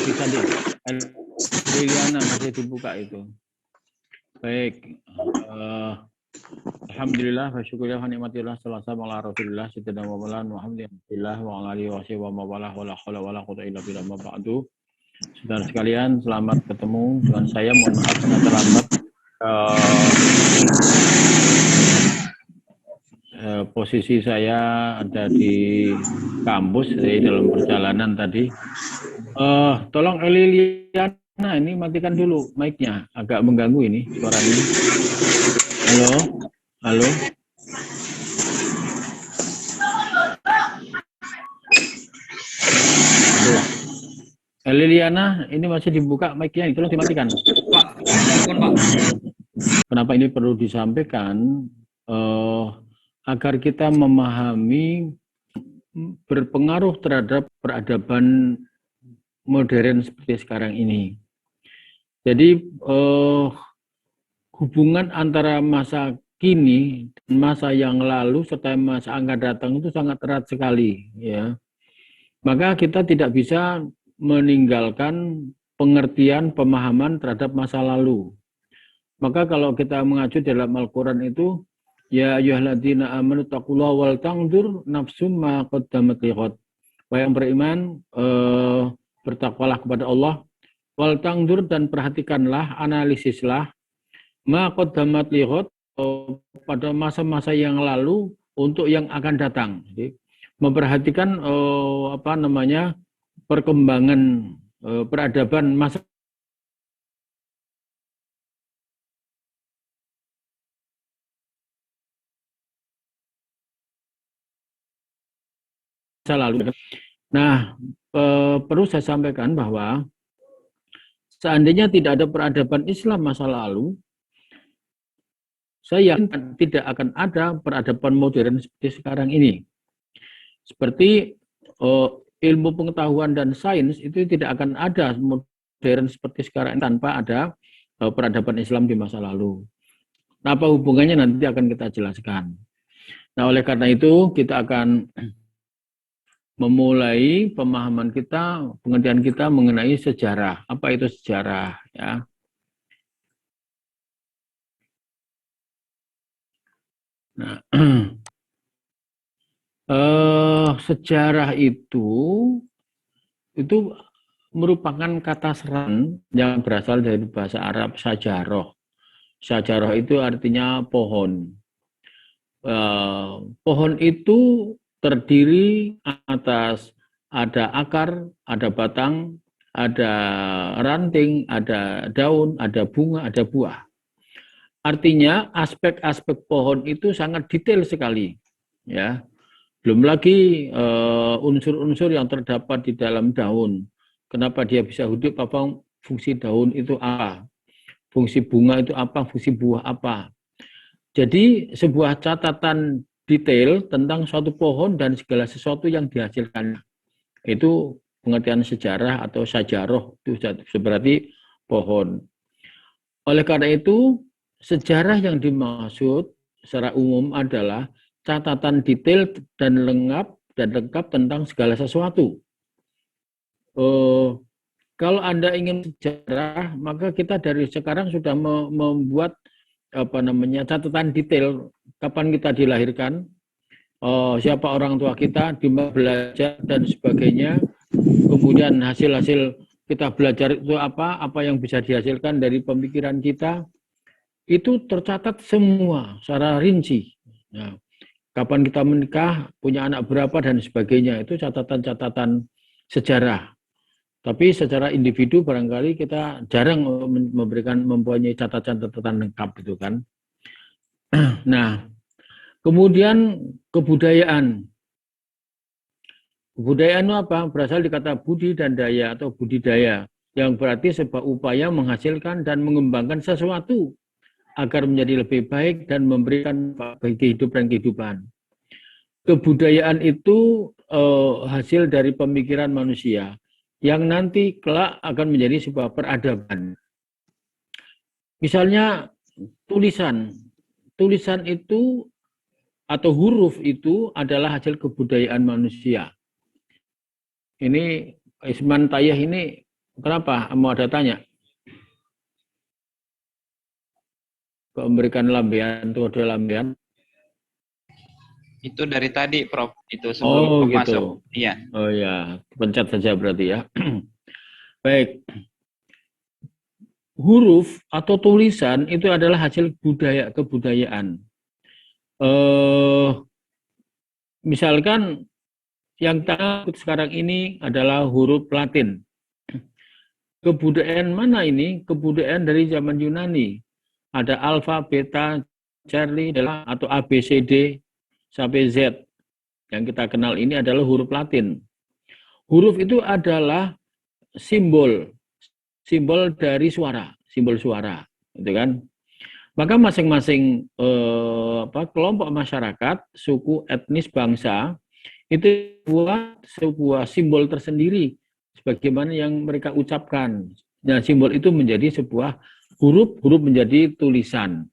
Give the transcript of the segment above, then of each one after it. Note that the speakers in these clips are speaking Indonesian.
bisa di Liliana masih dibuka itu. Baik. Alhamdulillah wa syukurlah wa nikmatillah sallallahu ala rasulillah sayyidina wa maulana Muhammadillah wa ala alihi wa sahbihi wa mawalah wa la haula wa la quwwata illa billah ma ba'du. Saudara sekalian, selamat ketemu dengan saya. Mohon maaf karena terlambat. Posisi saya ada di kampus dalam perjalanan tadi. Tolong Liliana ini matikan dulu mic-nya, agak mengganggu ini suaranya. Halo, halo. Liliana, ini masih dibuka mic-nya, tolong dimatikan. Pak. Kenapa ini perlu disampaikan? Agar kita memahami berpengaruh terhadap peradaban modern seperti sekarang ini. Jadi hubungan antara masa kini dan masa yang lalu serta masa akan datang itu sangat erat sekali, ya. Maka kita tidak bisa meninggalkan pengertian pemahaman terhadap masa lalu. Maka kalau kita mengacu dalam Al-Quran itu, ya ayyuhalladzina amanu taqullaha wal tanzur nafsum ma qaddamat lighad. Wahai yang beriman, bertakwalah kepada Allah, wal tanzur, dan perhatikanlah, analisislah, ma qaddamat lighad, pada masa-masa yang lalu untuk yang akan datang. Jadi, memperhatikan perkembangan peradaban masa lalu. Nah, perlu saya sampaikan bahwa seandainya tidak ada peradaban Islam masa lalu, saya yakin tidak akan ada peradaban modern seperti sekarang ini. Seperti ilmu pengetahuan dan sains itu tidak akan ada modern seperti sekarang tanpa ada peradaban Islam di masa lalu. Nah, apa hubungannya nanti akan kita jelaskan. Nah, oleh karena itu kita akan memulai pemahaman kita, pengertian kita mengenai sejarah. Apa itu sejarah? Ya. Nah, sejarah itu merupakan kata seran yang berasal dari bahasa Arab sajaroh. Sajaroh itu artinya pohon. Pohon itu terdiri atas ada akar, ada batang, ada ranting, ada daun, ada bunga, ada buah. Artinya aspek-aspek pohon itu sangat detail sekali, ya. Belum lagi unsur-unsur yang terdapat di dalam daun. Kenapa dia bisa hidup? Apa fungsi daun itu apa? Fungsi bunga itu apa? Fungsi buah apa? Jadi sebuah catatan detail tentang suatu pohon dan segala sesuatu yang dihasilkan. Itu pengertian sejarah atau sajaroh, itu berarti pohon. Oleh karena itu, sejarah yang dimaksud secara umum adalah catatan detail dan lengkap tentang segala sesuatu. Kalau Anda ingin sejarah, maka kita dari sekarang sudah membuat catatan detail kapan kita dilahirkan, siapa orang tua kita, di mana belajar dan sebagainya. Kemudian hasil-hasil kita belajar itu apa yang bisa dihasilkan dari pemikiran kita, itu tercatat semua secara rinci. Nah, kapan kita menikah, punya anak berapa dan sebagainya, itu catatan-catatan sejarah. Tapi secara individu barangkali kita jarang mempunyai catatan-catatan lengkap itu kan. Nah, kemudian kebudayaan. Kebudayaan itu apa? Berasal dari kata budi dan daya atau budidaya, yang berarti sebuah upaya menghasilkan dan mengembangkan sesuatu agar menjadi lebih baik dan memberikan bagi hidup dan kehidupan. Kebudayaan itu hasil dari pemikiran manusia yang nanti kelak akan menjadi sebuah peradaban. Misalnya tulisan itu atau huruf itu adalah hasil kebudayaan manusia. Ini Isman Tayyah ini Kenapa? Mau ada tanya? Kok memberikan lambean, kode lambean? Itu dari tadi, Prof. Itu Oh sebelum masuk. gitu. Iya. Oh ya, pencet saja berarti ya. Baik, huruf atau tulisan itu adalah hasil kebudayaan. Misalkan yang kita sekarang ini adalah huruf Latin. Kebudayaan mana ini? Kebudayaan dari zaman Yunani. Ada alfa, beta, Charlie, delta, atau A, B, C, D, sampai Z. Yang kita kenal ini adalah huruf Latin. Huruf itu adalah simbol dari suara, simbol suara, gitu kan? Maka masing-masing kelompok masyarakat, suku, etnis, bangsa itu buat sebuah simbol tersendiri sebagaimana yang mereka ucapkan. Nah, simbol itu menjadi sebuah huruf menjadi tulisan.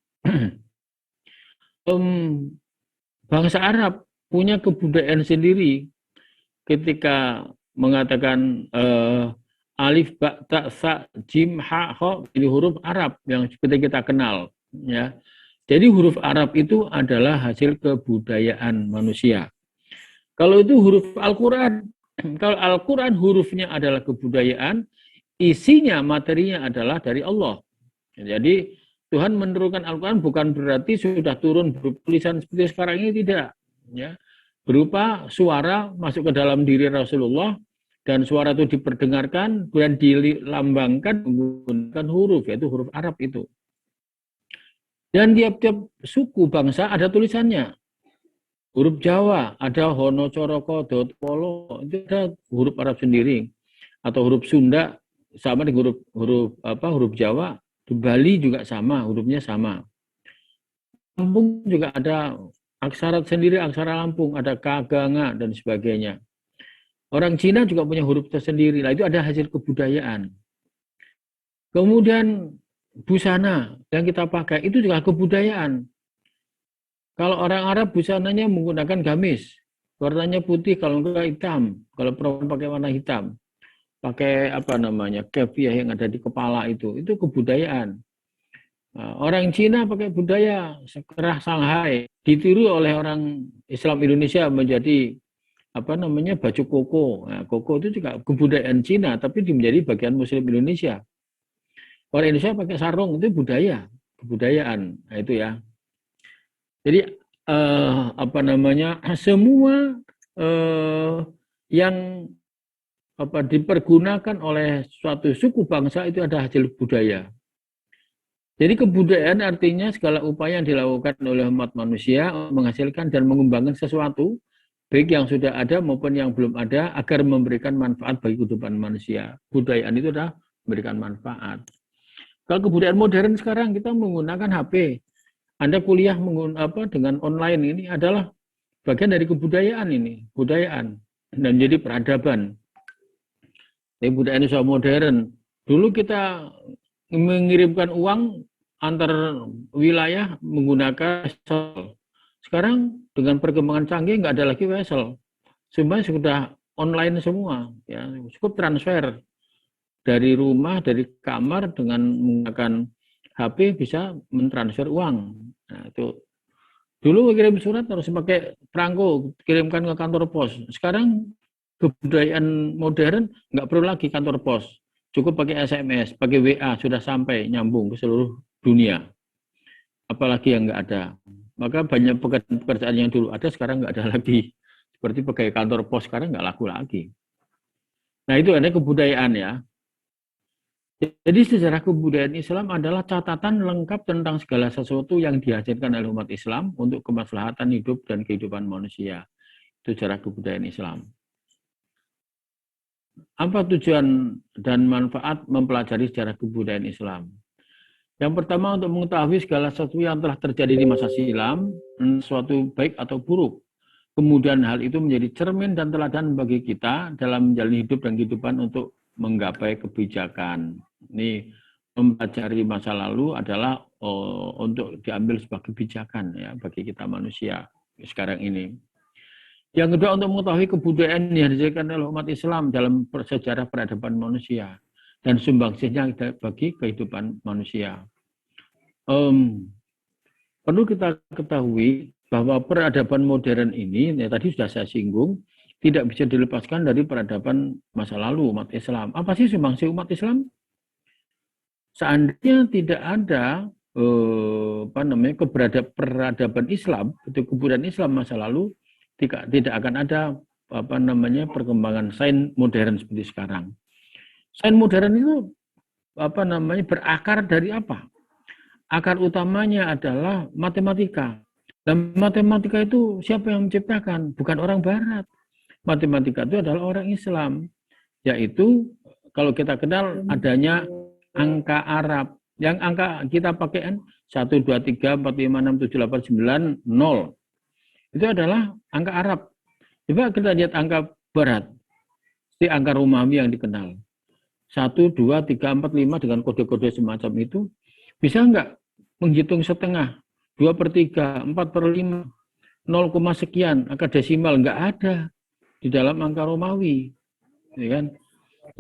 Bangsa Arab punya kebudayaan sendiri ketika mengatakan alif, ba, ta, sa, jim, ha, ho, ini huruf Arab yang seperti kita kenal. Ya. Jadi huruf Arab itu adalah hasil kebudayaan manusia. Kalau itu huruf Al-Quran, kalau Al-Quran hurufnya adalah kebudayaan, isinya, materinya adalah dari Allah. Jadi Tuhan menurunkan Al-Quran bukan berarti sudah turun berupa tulisan seperti sekarang ini, tidak. Ya. Berupa suara masuk ke dalam diri Rasulullah, dan suara itu diperdengarkan dan dilambangkan menggunakan huruf, yaitu huruf Arab itu. Dan tiap-tiap suku bangsa ada tulisannya. Huruf Jawa ada Hono, Coroko, Dot, Polo, itu ada huruf Arab sendiri. Atau huruf Sunda sama dengan huruf Jawa. Di Bali juga sama, hurufnya sama. Lampung juga ada aksara sendiri, aksara Lampung, ada Kaganga dan sebagainya. Orang Cina juga punya huruf tersendiri. Nah, itu ada hasil kebudayaan. Kemudian busana yang kita pakai itu juga kebudayaan. Kalau orang Arab busananya menggunakan gamis, warnanya putih, kalau enggak hitam. Kalau perempuan pakai warna hitam, pakai kepiah yang ada di kepala itu kebudayaan. Nah, orang Cina pakai budaya kerah Shanghai, ditiru oleh orang Islam Indonesia menjadi baju koko. Nah, koko itu juga kebudayaan Cina, tapi menjadi bagian Muslim Indonesia. Orang Indonesia pakai sarung, itu budaya, kebudayaan. Nah, itu ya. Jadi semua yang dipergunakan oleh suatu suku bangsa itu ada hasil budaya. Jadi kebudayaan artinya segala upaya yang dilakukan oleh umat manusia menghasilkan dan mengembangkan sesuatu, baik yang sudah ada maupun yang belum ada, agar memberikan manfaat bagi kehidupan manusia. Budayaan itu adalah memberikan manfaat. Kalau kebudayaan modern sekarang kita menggunakan HP. Anda kuliah dengan online, ini adalah bagian dari kebudayaan ini, budayaan, dan jadi peradaban. Tapi budayaan Indonesia modern. Dulu kita mengirimkan uang antar wilayah menggunakan wesel. Sekarang dengan perkembangan canggih nggak ada lagi wesel. Semuanya sudah online semua. Ya, cukup transfer dari rumah, dari kamar dengan menggunakan HP bisa mentransfer uang. Nah, itu dulu kirim surat harus pakai perangko, kirimkan ke kantor pos. Sekarang kebudayaan modern nggak perlu lagi kantor pos, cukup pakai SMS, pakai WA sudah sampai nyambung ke seluruh dunia. Apalagi yang nggak ada. Maka banyak pekerjaan yang dulu ada sekarang nggak ada lagi. Seperti pegawai kantor pos sekarang nggak laku lagi. Nah itu ada kebudayaan ya. Jadi sejarah kebudayaan Islam adalah catatan lengkap tentang segala sesuatu yang dihasilkan oleh umat Islam untuk kemaslahatan hidup dan kehidupan manusia. Itu sejarah kebudayaan Islam. Apa tujuan dan manfaat mempelajari sejarah kebudayaan Islam? Yang pertama, untuk mengetahui segala sesuatu yang telah terjadi di masa silam, sesuatu baik atau buruk. Kemudian hal itu menjadi cermin dan teladan bagi kita dalam menjalani hidup dan kehidupan untuk menggapai kebijakan. Ini mempelajari masa lalu adalah untuk diambil sebagai kebijakan ya bagi kita manusia sekarang ini. Yang kedua, untuk mengetahui kebudayaan yang dihasilkan oleh umat Islam dalam sejarah peradaban manusia. dan sumbangsihnya bagi kehidupan manusia. Perlu kita ketahui bahwa peradaban modern ini, ya tadi sudah saya singgung, tidak bisa dilepaskan dari peradaban masa lalu umat Islam. Apa sih sumbangsih umat Islam? Seandainya tidak ada peradaban Islam, itu kebudayaan Islam masa lalu, tidak akan ada perkembangan sains modern seperti sekarang. Sains modern itu berakar dari apa? Akar utamanya adalah matematika. Dan matematika itu siapa yang menciptakan? Bukan orang Barat. Matematika itu adalah orang Islam. Yaitu kalau kita kenal adanya angka Arab. Yang angka kita pakai 1, 2, 3, 4, 5, 6, 7, 8, 9, 0. Itu adalah angka Arab. Coba kita lihat angka Barat. Di angka Romawi yang dikenal. 1, 2, 3, 4, 5 dengan kode-kode semacam itu. Bisa enggak menghitung setengah? 2/3, 4/5, 0, sekian, angka desimal enggak ada di dalam angka Romawi. Ya kan?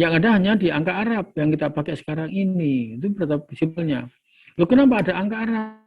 Yang ada hanya di angka Arab yang kita pakai sekarang ini. Itu berapa simpelnya. Loh, kenapa ada angka Arab?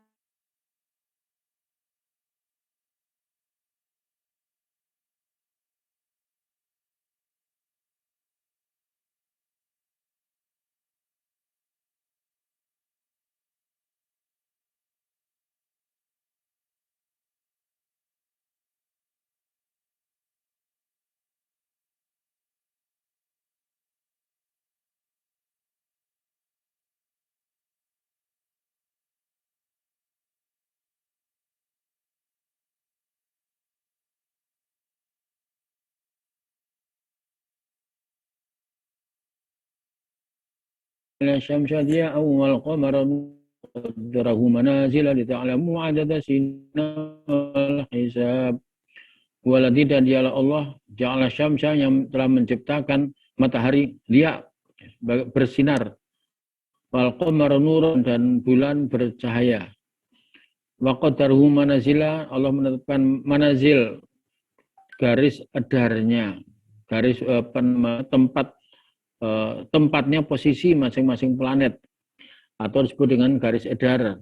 الشمس ضياء والقمر قدره منازل لتعلموا عدد السنين والحساب. Waladhi, dan dialah Allah ja'ala syamsa, yang telah menciptakan matahari dia bersinar, wal qamara nuran, dan bulan bercahaya, wa qaddaruhu manazila, Allah menetapkan manazil, garis edarnya, garis tempatnya, posisi masing-masing planet, atau disebut dengan garis edar.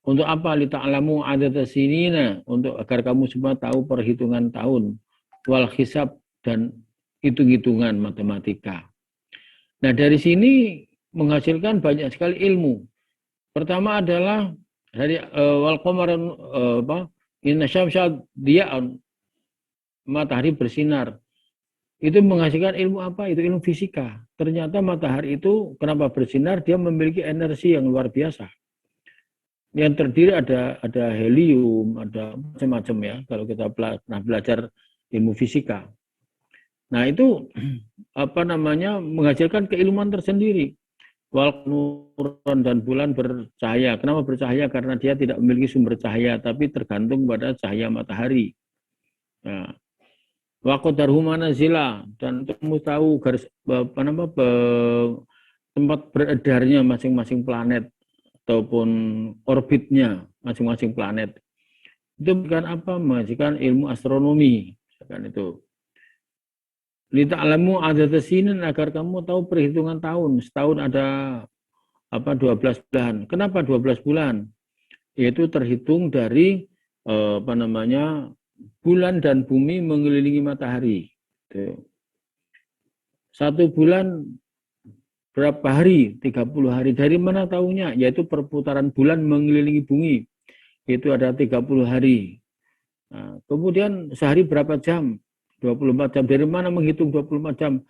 Untuk apa? Lita'alamu adatas sinina, untuk agar kamu semua tahu perhitungan tahun, wal hisab, dan hitung-hitungan matematika. Nah, dari sini menghasilkan banyak sekali ilmu. Pertama adalah dari wal qamar inna syamsa diya'un, matahari bersinar. Itu menghasilkan ilmu apa? Itu ilmu fisika. Ternyata matahari itu kenapa bersinar? Dia memiliki energi yang luar biasa. Yang terdiri ada helium, ada macam-macam ya, kalau kita pernah belajar ilmu fisika. Nah, itu menghasilkan keilmuan tersendiri. Wal nuron, dan bulan bercahaya. Kenapa bercahaya? Karena dia tidak memiliki sumber cahaya, tapi tergantung pada cahaya matahari. Nah, wa qadarhu manazila, dan untuk kamu tahu garis tempat beredarnya masing-masing planet ataupun orbitnya masing-masing planet. Itu bukan apa? Menghasilkan ilmu astronomi, kan itu. Lita'alamu adatas sinin, agar kamu tahu perhitungan tahun. Setahun ada 12 bulan. Kenapa 12 bulan? Yaitu terhitung dari bulan dan bumi mengelilingi matahari. Satu bulan berapa hari? 30 hari. Dari mana tahunya? Yaitu perputaran bulan mengelilingi bumi. Itu ada 30 hari. Nah, kemudian sehari berapa jam? 24 jam. Dari mana menghitung 24 jam?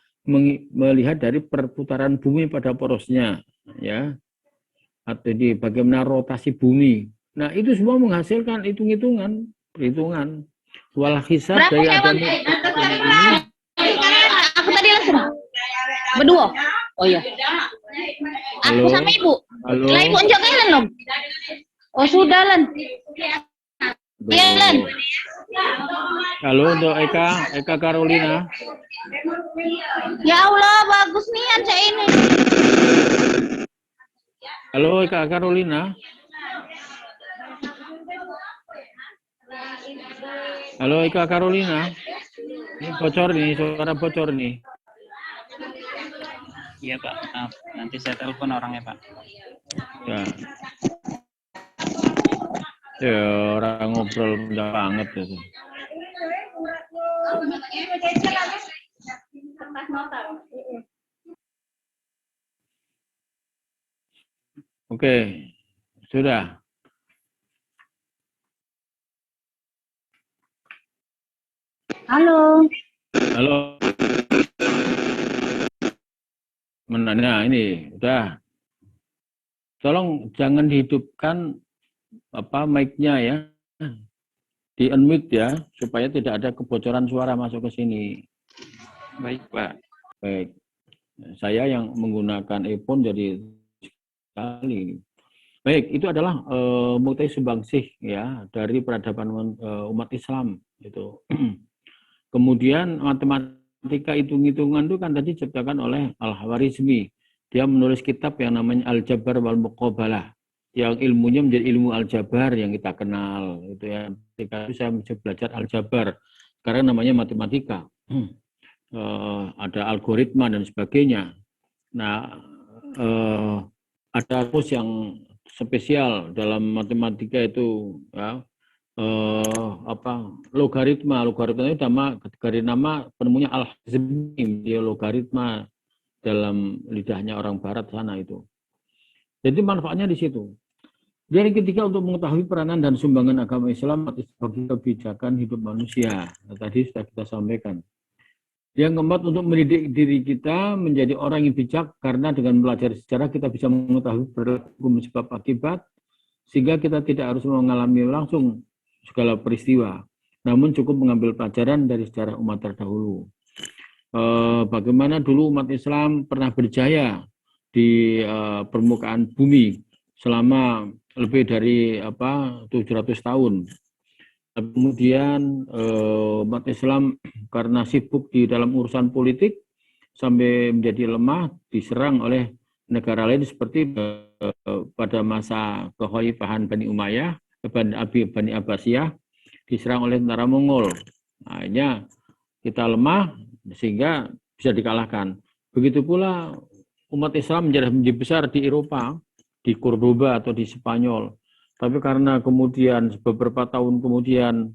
Melihat dari perputaran bumi pada porosnya. Ya. Atau di bagaimana rotasi bumi. Nah, itu semua menghasilkan hitung-hitungan. Perhitungan. Wal hisab dari adanya ini. Aku tadi langsung berdua. Oh iya. Aku sama ibu. Halo. Lah ibu onjok Len dong. Oh sudah Len. Iya Len. Halo untuk Eka Carolina. Ya Allah bagus nian saya ini. Halo Eka Carolina. Halo Eka Carolina. Ini bocor nih, suara bocor nih. Iya Pak, maaf. Nanti saya telepon orangnya Pak. Ya. Ya, orang ngobrol banget itu. Oke, sudah. Halo. Halo. Nah, ini udah. Tolong jangan dihidupkan mic-nya ya. Di unmute ya, supaya tidak ada kebocoran suara masuk ke sini. Baik Pak. Baik. Saya yang menggunakan earphone jadi sekali. Baik, itu adalah Muktai Sumbangsih ya dari peradaban umat Islam itu. Kemudian matematika hitung-hitungan itu kan tadi diciptakan oleh Al-Khwarizmi. Dia menulis kitab yang namanya Al-Jabar wal Muqabalah. Yang ilmunya menjadi ilmu aljabar yang kita kenal itu ya. Ketika itu saya belajar aljabar. Sekarang namanya matematika. Ada algoritma dan sebagainya. Nah, ada kurs yang spesial dalam matematika itu ya, logaritma itu dari nama penemunya Al-Hazmi, dia logaritma dalam lidahnya orang barat sana itu. Jadi manfaatnya di situ. Yang ketiga untuk mengetahui peranan dan sumbangan agama Islam bagi kebijakan hidup manusia. Nah, tadi sudah kita sampaikan. Yang keempat untuk mendidik diri kita menjadi orang yang bijak karena dengan belajar sejarah kita bisa mengetahui berlaku sebab akibat sehingga kita tidak harus mengalami langsung segala peristiwa, namun cukup mengambil pelajaran dari sejarah umat terdahulu. Bagaimana dulu umat Islam pernah berjaya di permukaan bumi selama lebih dari 700 tahun. Kemudian umat Islam karena sibuk di dalam urusan politik sampai menjadi lemah, diserang oleh negara lain seperti pada masa kekhalifahan Bani Umayyah, Bani Abbasiyah, diserang oleh tentara Mongol. Akhirnya kita lemah sehingga bisa dikalahkan. Begitu pula umat Islam menjadi besar di Eropa, di Cordoba atau di Spanyol. Tapi karena kemudian beberapa tahun kemudian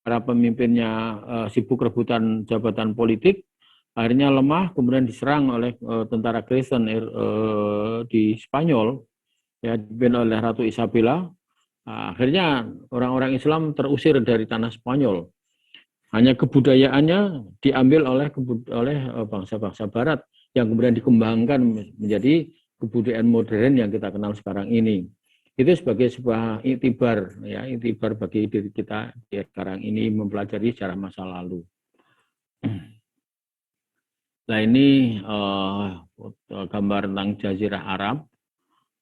para pemimpinnya sibuk rebutan jabatan politik, akhirnya lemah, kemudian diserang oleh tentara Kristen di Spanyol, ya dipimpin oleh Ratu Isabella. Akhirnya orang-orang Islam terusir dari tanah Spanyol. Hanya kebudayaannya diambil oleh bangsa-bangsa Barat yang kemudian dikembangkan menjadi kebudayaan modern yang kita kenal sekarang ini. Itu sebagai sebuah iktibar, ya, iktibar bagi diri kita ya, sekarang ini mempelajari sejarah masa lalu. Nah ini gambar tentang Jazirah Arab,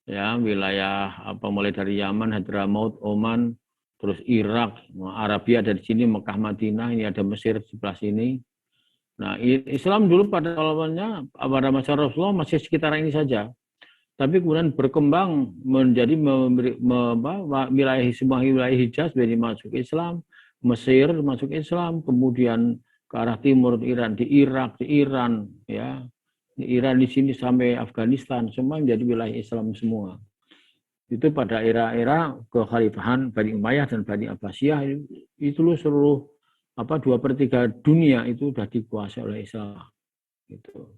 ya wilayah mulai dari Yaman, Hadramaut, Oman, terus Irak, Arabia ada di sini, Mekah, Madinah, ini ada Mesir di sebelah sini. Nah Islam dulu pada awalnya pada masa Rasulullah masih sekitar ini saja. Tapi kemudian berkembang menjadi wilayah Hijaz menjadi masuk Islam, Mesir masuk Islam, kemudian ke arah timur Iran, di Irak, di Iran, ya, di Iran di sini sampai Afghanistan, semua menjadi wilayah Islam semua. Itu pada era-era kekhalifahan Bani Umayyah dan Bani Abbasiyah itu seluruh 2/3 dunia itu sudah dikuasai oleh Islam. Gitu.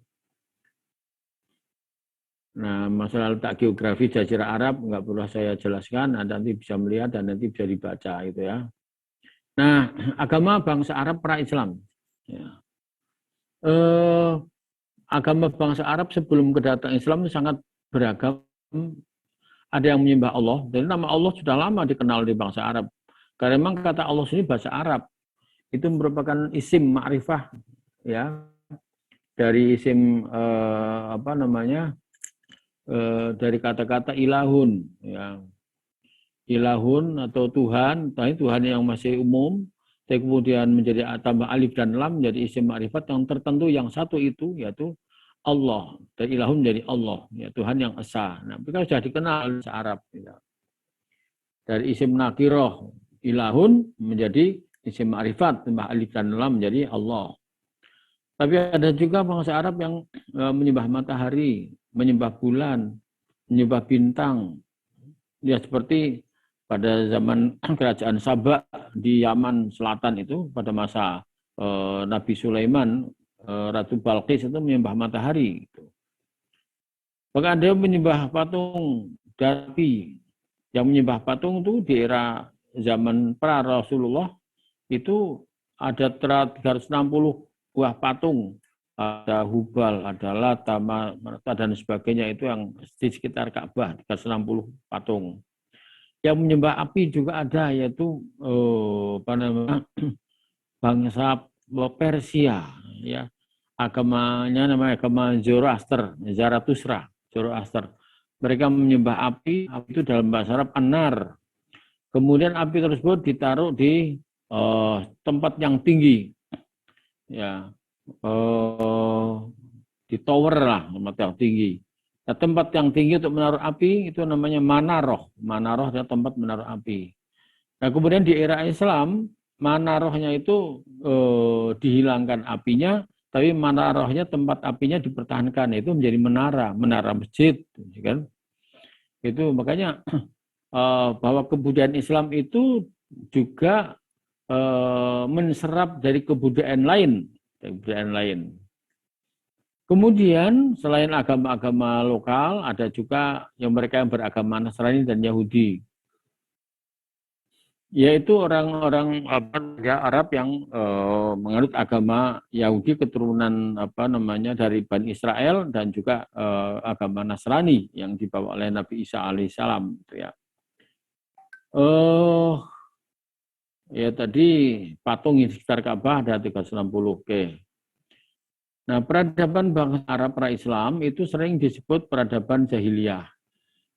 Nah, masalah letak geografi Jazirah Arab nggak perlu saya jelaskan, nanti bisa melihat dan nanti bisa dibaca itu ya. Nah, agama bangsa Arab pra-Islam. Ya. Agama bangsa Arab sebelum kedatangan Islam sangat beragam. Ada yang menyembah Allah, dan nama Allah sudah lama dikenal di bangsa Arab. Karena memang kata Allah sendiri bahasa Arab. Itu merupakan isim ma'rifah ya. Dari isim dari kata-kata ilahun ya. Ilahun atau Tuhan, Tuhan yang masih umum, tapi kemudian menjadi tambah alif dan lam menjadi isim ma'rifat yang tertentu, yang satu itu yaitu Allah. Dari ilahun menjadi Allah, ya Tuhan yang esa. Nah, mereka sudah dikenal di Arab ya. Dari isim nakiroh ilahun menjadi isim ma'rifat tambah alif dan lam menjadi Allah. Tapi ada juga bangsa Arab yang menyembah matahari, menyembah bulan, menyembah bintang. Ya seperti pada zaman kerajaan Sabak di Yaman Selatan itu pada masa Nabi Sulaiman, Ratu Balqis itu menyembah matahari. Bahkan ada menyembah patung Dapi. Yang menyembah patung itu di era zaman pra Rasulullah itu ada 360 buah patung. Ada Hubal, ada Lata, Manata, dan sebagainya itu yang di sekitar Ka'bah, 360 patung. Yang menyembah api juga ada, yaitu bangsa Persia, ya, agamanya namanya agama Zarathustra. Mereka menyembah api itu dalam bahasa Arab anar. Kemudian api tersebut ditaruh di tempat yang tinggi, ya, di tower lah, tempat yang tinggi. Nah, tempat yang tinggi untuk menaruh api itu namanya manaroh. Manaroh adalah tempat menaruh api. Nah, kemudian di era Islam, manarohnya itu dihilangkan apinya, tapi manarohnya tempat apinya dipertahankan, itu menjadi menara masjid, kan? Itu makanya bahwa kebudayaan Islam itu juga menserap dari kebudayaan lain. Kemudian selain agama-agama lokal, ada juga yang mereka yang beragama Nasrani dan Yahudi, yaitu orang-orang Arab yang menganut agama Yahudi keturunan dari Bani Israel, dan juga agama Nasrani yang dibawa oleh Nabi Isa alaihissalam. Ya. Ya tadi patung di sekitar Ka'bah ada 360. Oke. Nah, peradaban bangsa Arab pra-Islam itu sering disebut peradaban jahiliyah.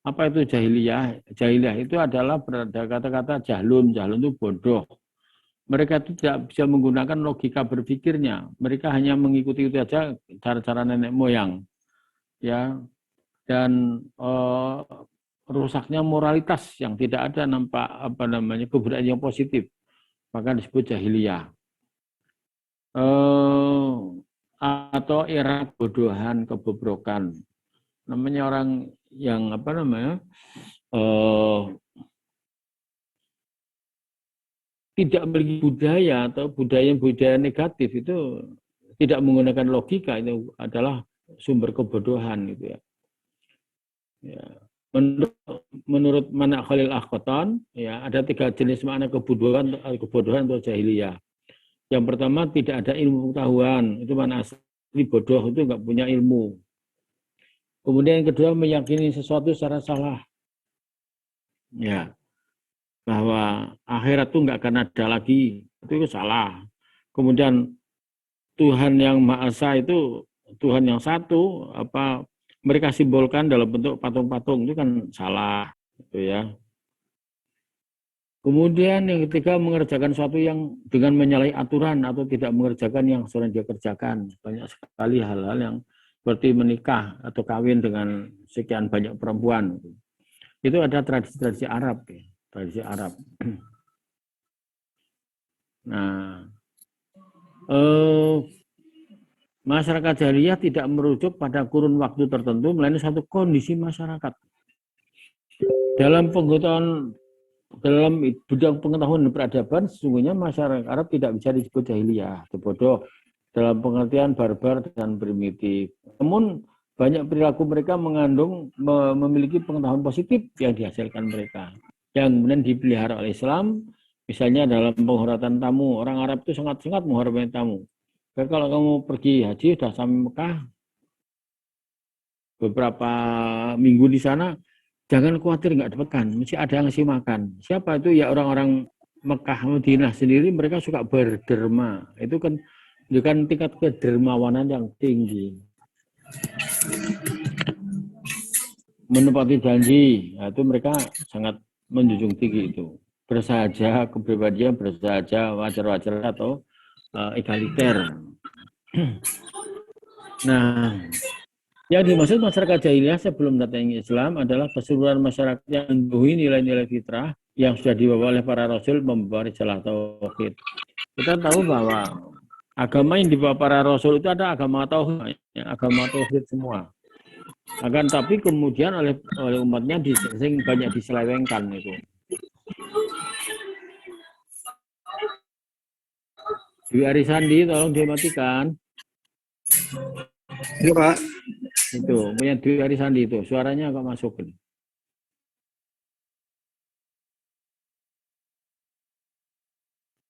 Apa itu jahiliyah? Jahiliyah itu adalah kata-kata jahlun. Jahlun itu bodoh. Mereka itu tidak bisa menggunakan logika berpikirnya. Mereka hanya mengikuti itu saja cara-cara nenek moyang. Ya. Dan rusaknya moralitas yang tidak ada nampak kebudayaan yang positif. Maka disebut jahiliyah. Atau era kebodohan, kebobrokan. Namanya orang yang tidak memiliki budaya atau budaya negatif, itu tidak menggunakan logika, itu adalah sumber kebodohan gitu ya. Ya. Menurut Manak Khalil Akhqatan, ya, ada 3 jenis makna kebodohan atau jahiliyah. Yang pertama, tidak ada ilmu pengetahuan, itu mana asli bodoh, itu enggak punya ilmu. Kemudian yang kedua, meyakini sesuatu secara salah. Ya. Bahwa akhirat itu enggak akan ada lagi, itu salah. Kemudian Tuhan yang Maha Esa itu Tuhan yang satu, mereka simbolkan dalam bentuk patung-patung, itu kan salah, gitu ya. Kemudian yang ketiga, mengerjakan sesuatu yang dengan menyalahi aturan atau tidak mengerjakan yang sudah dia kerjakan. Banyak sekali hal-hal yang seperti menikah atau kawin dengan sekian banyak perempuan. Itu ada tradisi-tradisi Arab, ya. Tradisi Arab. Nah, masyarakat jahiliyah tidak merujuk pada kurun waktu tertentu, melainkan satu kondisi masyarakat. Dalam bidang pengetahuan dan peradaban, sesungguhnya masyarakat Arab tidak bisa disebut jahiliyah, itu bodoh, dalam pengertian barbar dan primitif. Namun banyak perilaku mereka memiliki pengetahuan positif yang dihasilkan mereka, yang kemudian dipelihara oleh Islam. Misalnya dalam penghormatan tamu, orang Arab itu sangat-sangat menghormati tamu. Jadi kalau kamu pergi haji, sudah sampai Mekah, beberapa minggu di sana, jangan khawatir nggak dapat, mesti ada yang ngasih makan. Siapa itu? Ya orang-orang Mekah, Madinah sendiri, mereka suka berderma. Itu kan menunjukkan tingkat kedermawanan yang tinggi. Menepati janji, itu mereka sangat menjunjung tinggi itu. Bersahaja, kepribadian bersahaja, wajar-wajar atau egaliter. Nah, yang dimaksud masyarakat jahiliyah sebelum datangnya Islam adalah keseluruhan masyarakat yang memenuhi nilai-nilai fitrah yang sudah dibawa oleh para rasul membawa risalah tauhid. Kita tahu bahwa Agama yang dibawa para rasul itu ada agama tauhid, agama tauhid semua. Akan tapi kemudian oleh umatnya banyak diselewengkan itu. Dwi Arisandi tolong dimatikan. Iya, Pak. Itu punya Dwi Arisandi itu, suaranya agak masuk.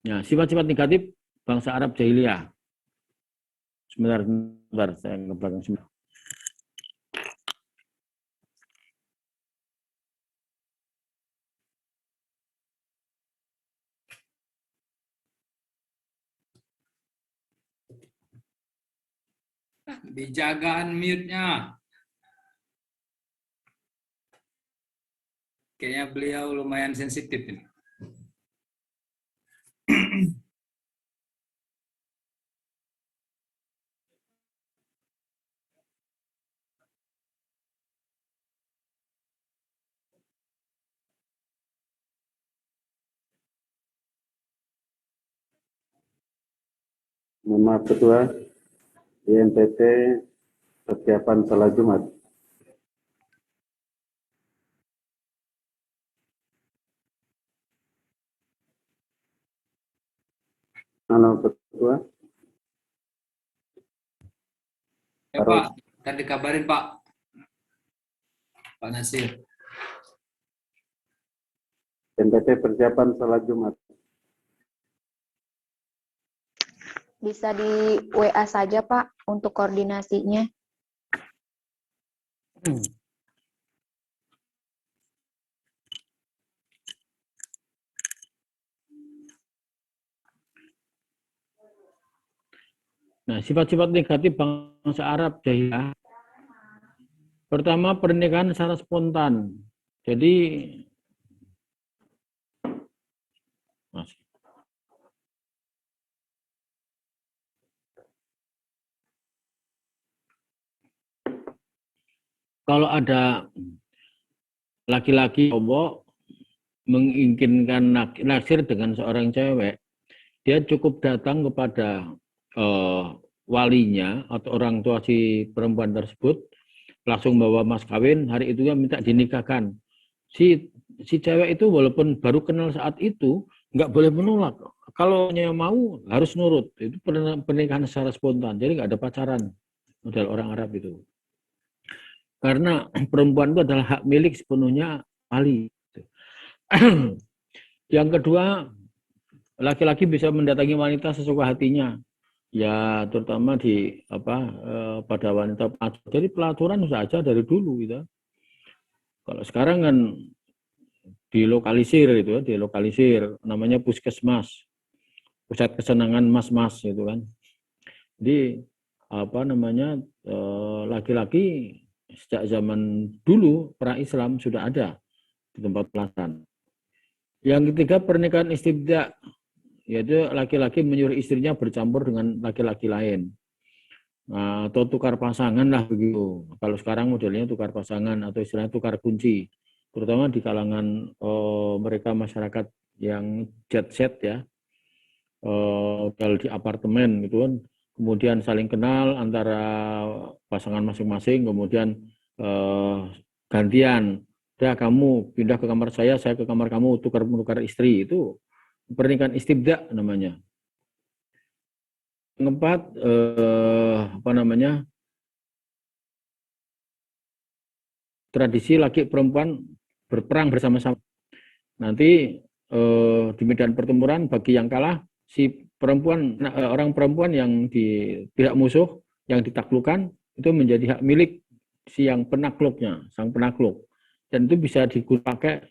Ya, sifat-sifat negatif bangsa Arab jahiliyah. Sebentar, saya ke belakang sebentar. Dijaga unmute-nya. Kayaknya beliau lumayan sensitif ini. Mohon maaf Ketua, di NTT persiapan salat Jumat. Halo Ketua. Ya Pak, tadi dikabarin Pak. Pak Nasir. NTT persiapan salat Jumat. Bisa di WA saja, Pak, untuk koordinasinya. Nah, sifat-sifat negatif bangsa Arab jahiliyah. Pertama, pernikahan secara spontan. Jadi, kalau ada laki-laki cowok menginginkan naksir dengan seorang cewek, dia cukup datang kepada walinya atau orang tua si perempuan tersebut, langsung bawa mas kawin, hari itu dia minta dinikahkan. Si cewek itu walaupun baru kenal saat itu, nggak boleh menolak. Kalau mau harus nurut. Itu pernikahan secara spontan, jadi nggak ada pacaran model orang Arab itu. Karena perempuan itu adalah hak milik sepenuhnya wali. Yang kedua, laki-laki bisa mendatangi wanita sesuka hatinya. Ya, terutama di pada wanita. Jadi pelaturan sudah ada dari dulu gitu. Kalau sekarang kan dilokalisir itu, dilokalisir namanya puskesmas, pusat kesenangan mas-mas gitu kan. Jadi laki-laki sejak zaman dulu pra-Islam sudah ada di tempat pelatihan. Yang ketiga, pernikahan istibda, yaitu laki-laki menyuruh istrinya bercampur dengan laki-laki lain. Nah, atau tukar pasangan lah begitu. Kalau sekarang modelnya tukar pasangan atau istilahnya tukar kunci. Terutama di kalangan mereka masyarakat yang jet set ya, di apartemen gitu kan. Kemudian saling kenal antara pasangan masing-masing, kemudian gantian. Ya, kamu pindah ke kamar saya ke kamar kamu, tukar-menukar istri. Itu pernikahan istibda namanya. Yang keempat, tradisi laki perempuan berperang bersama-sama. Nanti di medan pertempuran bagi yang kalah, si perempuan, orang perempuan yang di pihak musuh yang ditaklukkan itu menjadi hak milik si yang penakluknya, sang penakluk. Dan itu bisa dipakai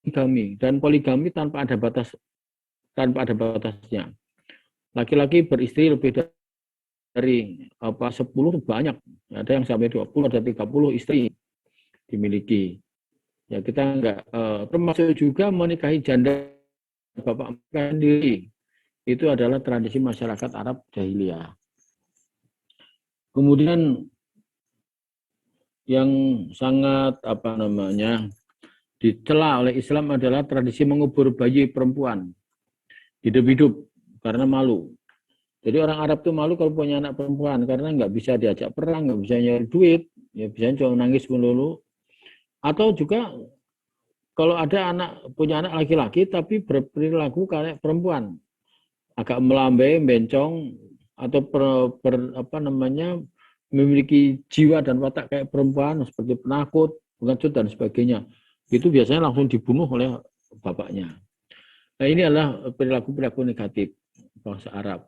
poligami, dan poligami tanpa ada batasnya. Laki-laki beristri lebih dari 10 banyak, ada yang sampai 20, ada 30 istri dimiliki. Ya, kita enggak termasuk juga menikahi janda bapak sendiri. Itu adalah tradisi masyarakat Arab jahiliyah. Kemudian yang sangat dicela oleh Islam adalah tradisi mengubur bayi perempuan hidup-hidup karena malu. Jadi orang Arab tuh malu kalau punya anak perempuan karena nggak bisa diajak perang, nggak bisa nyari duit, ya bisa cuma nangis melulu. Atau juga kalau ada punya anak laki-laki tapi berperilaku kayak perempuan, agak melambai, bencong, atau memiliki jiwa dan watak kayak perempuan seperti penakut, pengecut dan sebagainya. Itu biasanya langsung dibunuh oleh bapaknya. Nah, ini adalah perilaku-perilaku negatif bangsa Arab.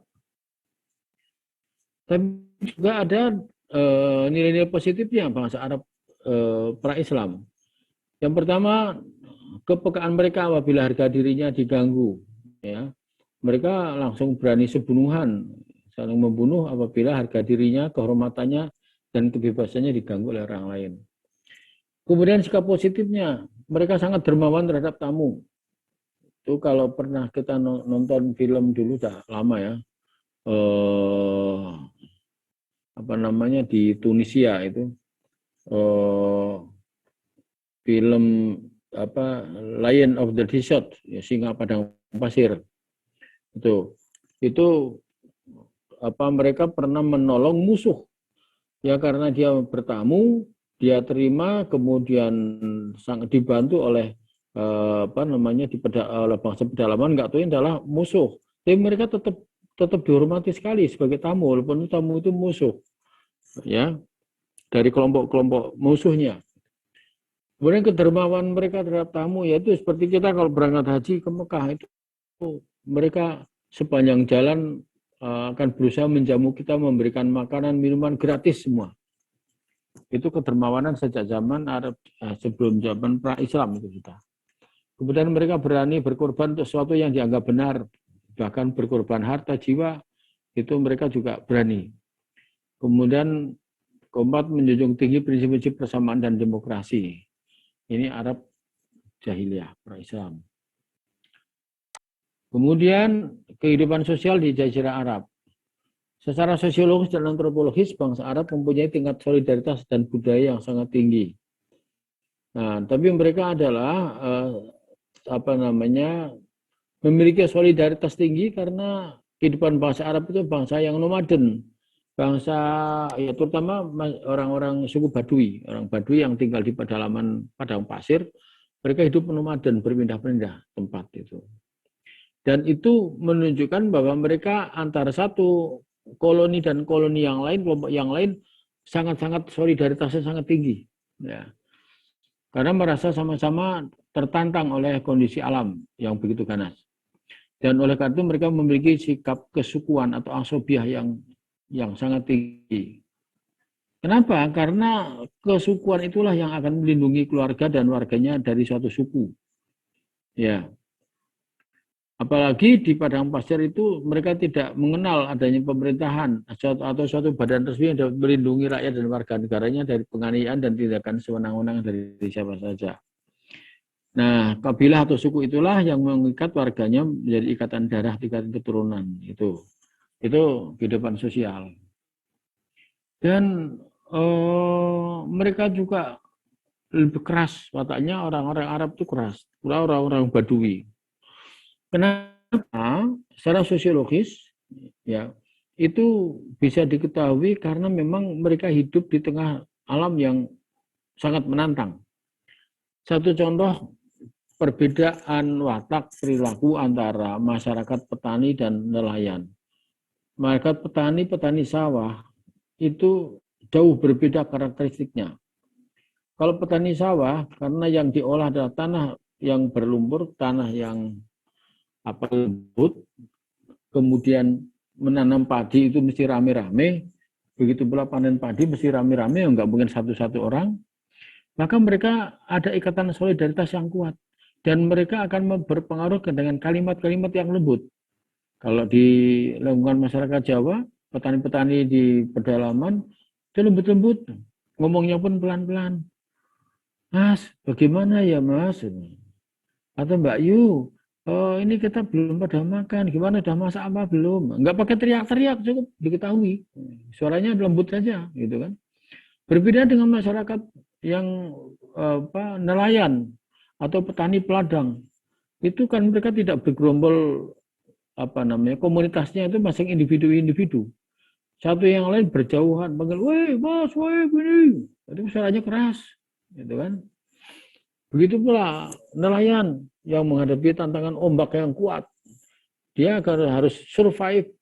Tapi juga ada nilai-nilai positifnya bangsa Arab pra-Islam. Yang pertama, kepekaan mereka apabila harga dirinya diganggu. Ya. Mereka langsung berani sebunuhan, saling membunuh apabila harga dirinya, kehormatannya, dan kebebasannya diganggu oleh orang lain. Kemudian sikap positifnya, mereka sangat dermawan terhadap tamu. Itu kalau pernah kita nonton film dulu, sudah lama ya, di Tunisia itu, film Lion of the Desert, ya, singa padang pasir. Itu mereka pernah menolong musuh. Ya karena dia bertamu, dia terima, kemudian sangat dibantu oleh oleh bangsa pedalaman, nggak tahu ini adalah musuh. Tapi mereka tetap dihormati sekali sebagai tamu, walaupun tamu itu musuh. Ya, dari kelompok-kelompok musuhnya. Kemudian kedermawan mereka terhadap tamu, yaitu seperti kita kalau berangkat haji ke Mekah, itu mereka sepanjang jalan akan berusaha menjamu kita, memberikan makanan, minuman gratis semua. Itu kedermawanan sejak zaman Arab, sebelum zaman pra-Islam itu kita. Kemudian mereka berani berkorban untuk sesuatu yang dianggap benar, bahkan berkorban harta, jiwa, itu mereka juga berani. Kemudian keempat, menjunjung tinggi prinsip-prinsip persamaan dan demokrasi. Ini Arab jahiliyah, pra-Islam. Kemudian kehidupan sosial di Jazirah Arab. Secara sosiologis dan antropologis, bangsa Arab mempunyai tingkat solidaritas dan budaya yang sangat tinggi. Nah, tapi mereka adalah memiliki solidaritas tinggi karena kehidupan bangsa Arab itu bangsa yang nomaden. Bangsa, ya terutama orang-orang suku Badui, orang Badui yang tinggal di pedalaman padang pasir, mereka hidup nomaden, berpindah-pindah tempat itu. Dan itu menunjukkan bahwa mereka antara satu koloni dan koloni yang lain, kelompok yang lain, sangat-sangat solidaritasnya sangat tinggi. Ya. Karena merasa sama-sama tertantang oleh kondisi alam yang begitu ganas. Dan oleh karena itu mereka memiliki sikap kesukuan atau asobiah yang sangat tinggi. Kenapa? Karena kesukuan itulah yang akan melindungi keluarga dan warganya dari suatu suku. Ya. Apalagi di padang pasir itu mereka tidak mengenal adanya pemerintahan atau suatu badan resmi yang dapat melindungi rakyat dan warga negaranya dari penganiayaan dan tindakan sewenang-wenang dari siapa saja. Nah, kabilah atau suku itulah yang mengikat warganya menjadi ikatan darah, ikatan keturunan. Itu kehidupan sosial. Dan mereka juga lebih keras wataknya, orang-orang Arab itu keras, orang-orang Badui. Kenapa? Secara sosiologis, ya, itu bisa diketahui karena memang mereka hidup di tengah alam yang sangat menantang. Satu contoh perbedaan watak perilaku antara masyarakat petani dan nelayan. Masyarakat petani sawah itu jauh berbeda karakteristiknya. Kalau petani sawah, karena yang diolah adalah tanah yang berlumpur, tanah yang lembut, kemudian menanam padi itu mesti rame-rame, begitu pula panen padi mesti rame-rame, nggak mungkin satu-satu orang, maka mereka ada ikatan solidaritas yang kuat, dan mereka akan berpengaruh dengan kalimat-kalimat yang lembut. Kalau di lingkungan masyarakat Jawa, petani-petani di pedalaman, itu lembut-lembut, ngomongnya pun pelan-pelan. Mas, bagaimana ya Mas? Atau Mbak Yu, oh ini kita belum pada makan, gimana udah masak apa belum? Nggak pakai teriak-teriak, cukup diketahui. Suaranya lembut saja, gitu kan. Berbeda dengan masyarakat yang nelayan atau petani peladang, itu kan mereka tidak bergerombol komunitasnya itu masing individu-individu. Satu yang lain berjauhan, panggil, woi mas, woi gini, itu suaranya keras, gitu kan. Begitu pula nelayan yang menghadapi tantangan ombak yang kuat, dia harus survive.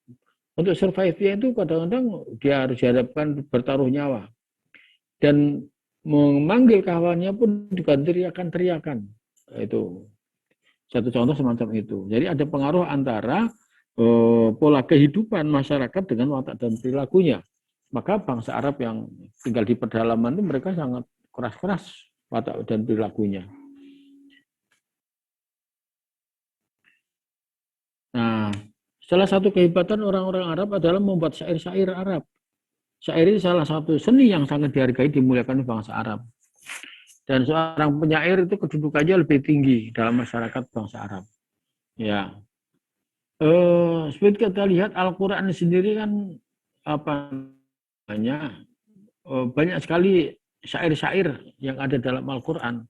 Untuk survive-nya itu kadang-kadang dia harus dihadapkan bertaruh nyawa. Dan memanggil kawannya pun dengan teriakan-teriakan. Itu satu contoh semacam itu. Jadi ada pengaruh antara pola kehidupan masyarakat dengan watak dan perilakunya. Maka bangsa Arab yang tinggal di pedalaman itu mereka sangat keras-keras watak dan perilakunya. Nah, salah satu kehebatan orang-orang Arab adalah membuat syair-syair Arab. Syair ini salah satu seni yang sangat dihargai, dimuliakan bangsa Arab. Dan seorang penyair itu kedudukannya lebih tinggi dalam masyarakat bangsa Arab. Ya, seperti kita lihat Al-Quran sendiri kan banyak sekali syair-syair yang ada dalam Al-Quran.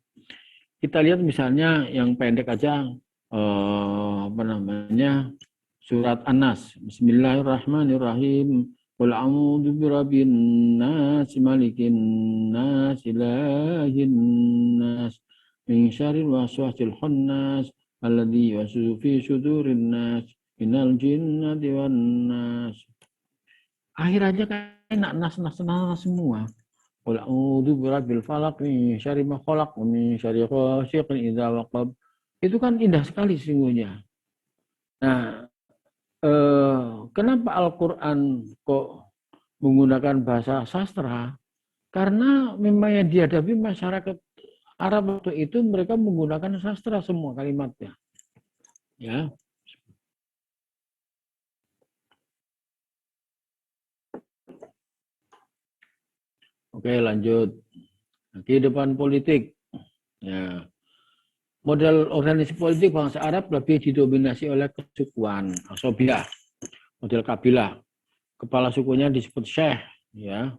Kita lihat misalnya yang pendek aja, surat An-Nas. Bismillahirrahmanirrahim. Qul a'udzu birabbin nas, malikin nas, ilahin nas, min syarril waswasil khannas, alladzi yuwaswisu fi sudurin nas, minal jinnati wan nas. Akhirnya kayak nas semua. Qul a'udzu birabbil falaq, min syarri ma khalaq, min syarri ghasiqin idza waqab. Itu kan indah sekali sesungguhnya. Nah, kenapa Al-Quran kok menggunakan bahasa sastra? Karena memang yang dihadapi masyarakat Arab waktu itu mereka menggunakan sastra semua kalimatnya. Ya. Oke, lanjut. Kehidupan politik. Ya. Model organisasi politik bangsa Arab lebih didominasi oleh kesukuan, asobiah, model kabilah. Kepala sukunya disebut syekh, ya.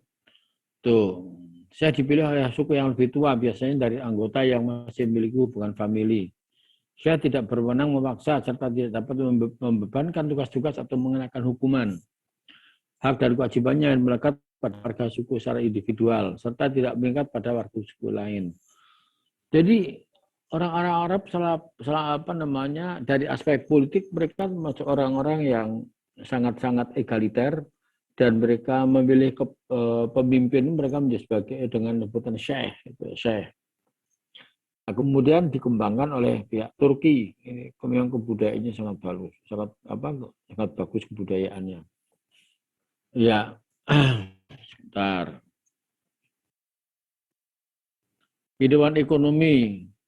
Tuh, syekh dipilih oleh suku yang lebih tua, biasanya dari anggota yang masih memiliki hubungan famili. Syekh tidak berwenang memaksa serta tidak dapat membebankan tugas-tugas atau mengenakan hukuman. Hak dan kewajibannya melekat pada warga suku secara individual, serta tidak mengikat pada warga suku lain. Jadi orang-orang Arab dari aspek politik mereka termasuk orang-orang yang sangat-sangat egaliter dan mereka memilih pemimpin mereka menjadi sebagai dengan sebutan syekh, syekh. Nah, kemudian dikembangkan oleh pihak Turki. Ini memang kebudayaannya sangat bagus, sangat bagus kebudayaannya. Ya, sebentar.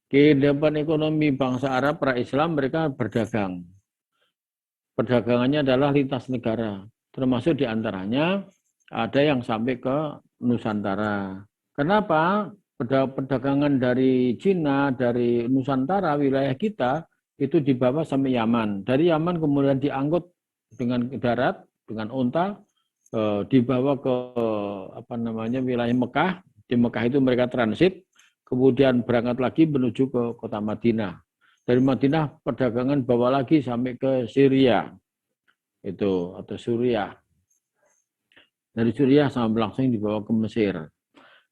Kehidupan ekonomi bangsa Arab pra-Islam mereka berdagang. Perdagangannya adalah lintas negara, termasuk diantaranya ada yang sampai ke Nusantara. Kenapa? Perdagangan dari Cina, dari Nusantara, wilayah kita, itu dibawa sampai Yaman. Dari Yaman kemudian diangkut dengan darat, dengan unta, dibawa ke wilayah Mekah. Di Mekah itu mereka transit, kemudian berangkat lagi menuju ke kota Madinah. Dari Madinah perdagangan bawa lagi sampai ke Syria. Atau Suriah. Dari Suriah sampai langsung dibawa ke Mesir.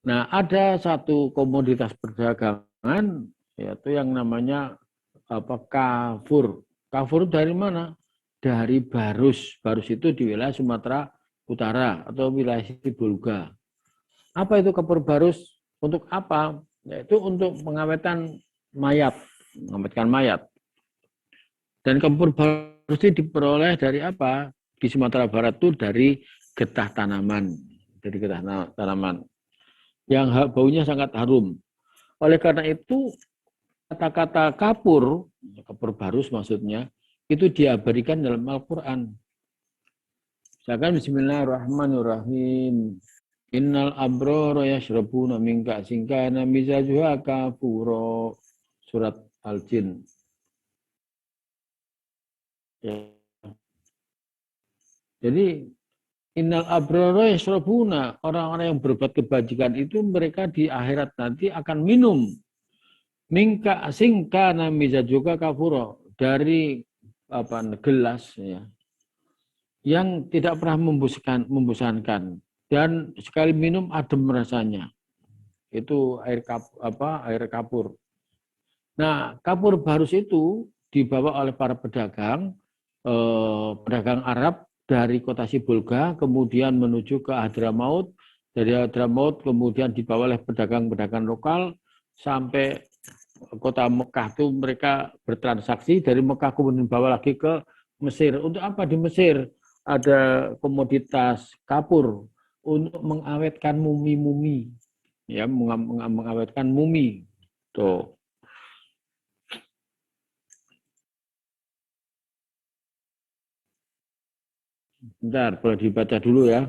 Nah, ada satu komoditas perdagangan yaitu yang namanya kafur. Kafur dari mana? Dari barus. Barus itu di wilayah Sumatera Utara atau wilayah Sibolga. Apa itu kafur barus? Untuk apa? Yaitu untuk pengawetan mayat, mengawetan mayat. Dan kafur barus itu diperoleh dari apa? Di Sumatera Barat itu dari getah tanaman. Dari getah tanaman. Yang baunya sangat harum. Oleh karena itu, kata-kata kafur barus maksudnya, itu diabadikan dalam Al-Quran. Misalkan Bismillahirrahmanirrahim. Innal abrara yashrabuna min ka'sin kana mizajuha kafura. Surat Al-Jin. Ya. Jadi innal abrara yashrabuna, orang-orang yang berbuat kebajikan itu mereka di akhirat nanti akan minum mingka singkana mizajuka kafuro, dari gelas ya, yang tidak pernah membosankan dan sekali minum adem rasanya. Itu air kapur. Nah, kapur barus itu dibawa oleh para pedagang Arab dari kota Sibolga, kemudian menuju ke Hadramaut. Dari Hadramaut kemudian dibawa oleh pedagang-pedagang lokal sampai kota Mekah. Itu mereka bertransaksi, dari Mekah kemudian dibawa lagi ke Mesir. Untuk apa di Mesir? Ada komoditas kapur untuk mengawetkan mumi-mumi. Ya, mengawetkan mumi. Tuh. Bentar, boleh dibaca dulu ya.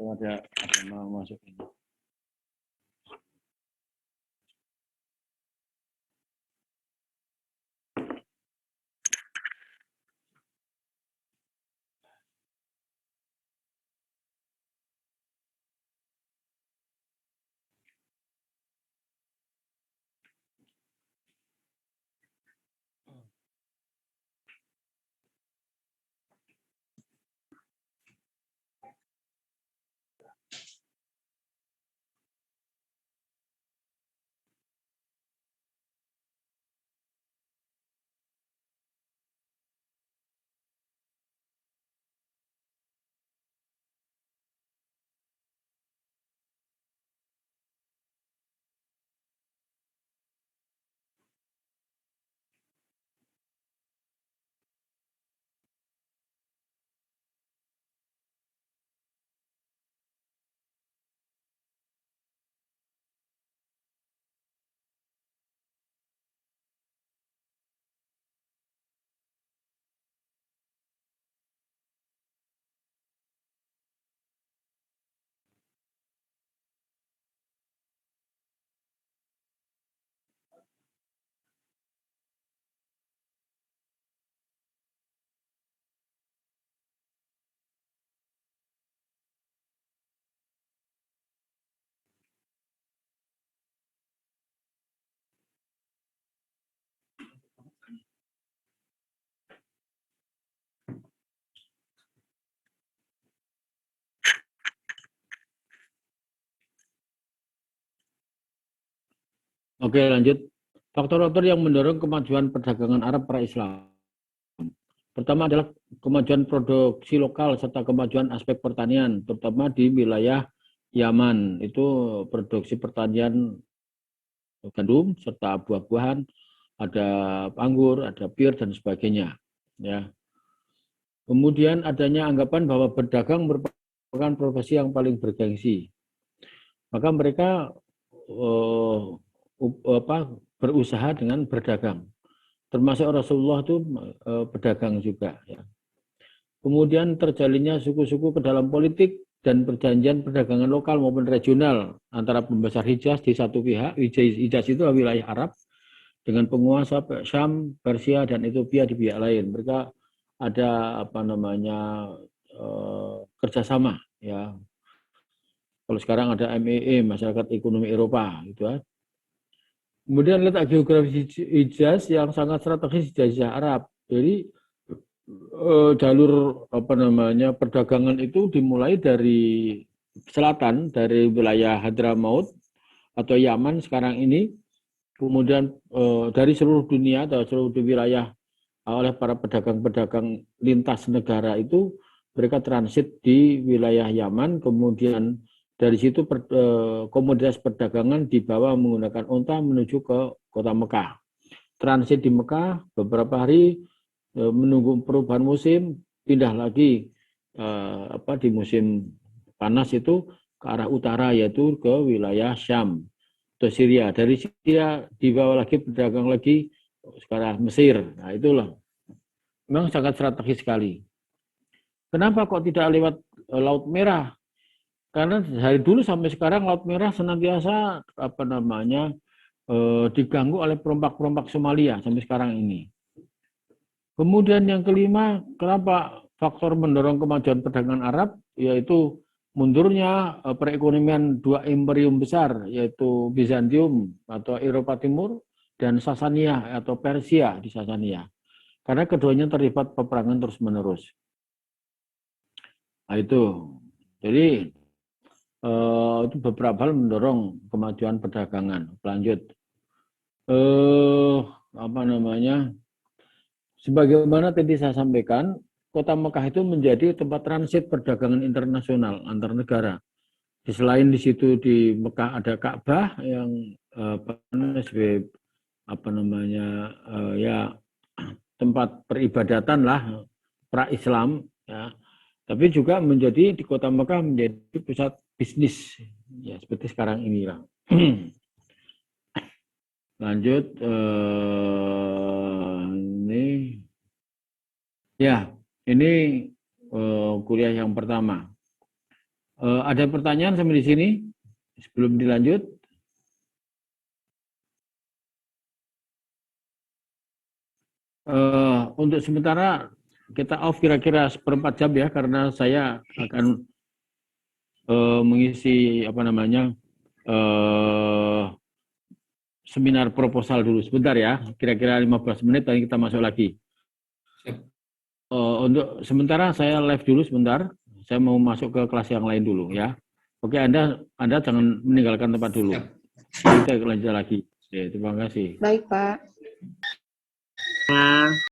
Ada mau masuk ini. Oke, lanjut. Faktor-faktor yang mendorong kemajuan perdagangan Arab pra-Islam. Pertama adalah kemajuan produksi lokal serta kemajuan aspek pertanian, terutama di wilayah Yaman. Itu produksi pertanian gandum serta buah-buahan, ada anggur, ada bir dan sebagainya. Ya. Kemudian adanya anggapan bahwa berdagang merupakan profesi yang paling bergengsi. Maka mereka berusaha dengan berdagang. Termasuk Rasulullah itu pedagang juga. Ya. Kemudian terjalinnya suku-suku ke dalam politik dan perjanjian perdagangan lokal maupun regional antara pembesar Hijaz di satu pihak, Hijaz itu wilayah Arab, dengan penguasa Syam, Persia dan Ethiopia di pihak lain. Mereka ada kerjasama. Ya. Kalau sekarang ada MEE, Masyarakat Ekonomi Eropa, gitu ya. Kemudian letak geografis Hijaz yang sangat strategis di Jazirah Arab. Jadi jalur perdagangan itu dimulai dari selatan, dari wilayah Hadramaut atau Yaman sekarang ini, kemudian dari seluruh dunia atau seluruh wilayah oleh para pedagang-pedagang lintas negara itu, mereka transit di wilayah Yaman, kemudian dari situ komoditas perdagangan dibawa menggunakan unta menuju ke kota Mekah. Transit di Mekah beberapa hari, menunggu perubahan musim, pindah lagi di musim panas itu ke arah utara, yaitu ke wilayah Syam atau Syria. Dari Syria dibawa lagi pedagang lagi sekarang Mesir. Nah, itulah memang sangat strategis sekali. Kenapa kok tidak lewat Laut Merah? Karena dari dulu sampai sekarang Laut Merah senantiasa diganggu oleh perompak-perompak Somalia sampai sekarang ini. Kemudian yang kelima, kenapa faktor mendorong kemajuan perdagangan Arab, yaitu mundurnya perekonomian dua imperium besar, yaitu Bizantium atau Eropa Timur dan Sasania atau Persia di Sasania. Karena keduanya terlibat peperangan terus-menerus. Nah, itu. Jadi itu beberapa hal mendorong kemajuan perdagangan. Lanjut. Sebagaimana tadi saya sampaikan, kota Mekah itu menjadi tempat transit perdagangan internasional antar negara. Selain di situ di Mekah ada Ka'bah yang tempat peribadatan lah pra-Islam, ya. Tapi juga menjadi di kota Mekah menjadi pusat bisnis, ya seperti sekarang ini lah. Lanjut, ini kuliah yang pertama. Ada pertanyaan sampai di sini sebelum dilanjut? Untuk sementara kita off kira-kira 1/4 jam ya, karena saya akan mengisi seminar proposal dulu sebentar ya, kira-kira 15 menit dan kita masuk lagi. Untuk sementara saya live dulu sebentar, saya mau masuk ke kelas yang lain dulu ya. Oke, Anda jangan meninggalkan tempat dulu. Kita lanjut lagi. Oke, terima kasih. Baik, Pak.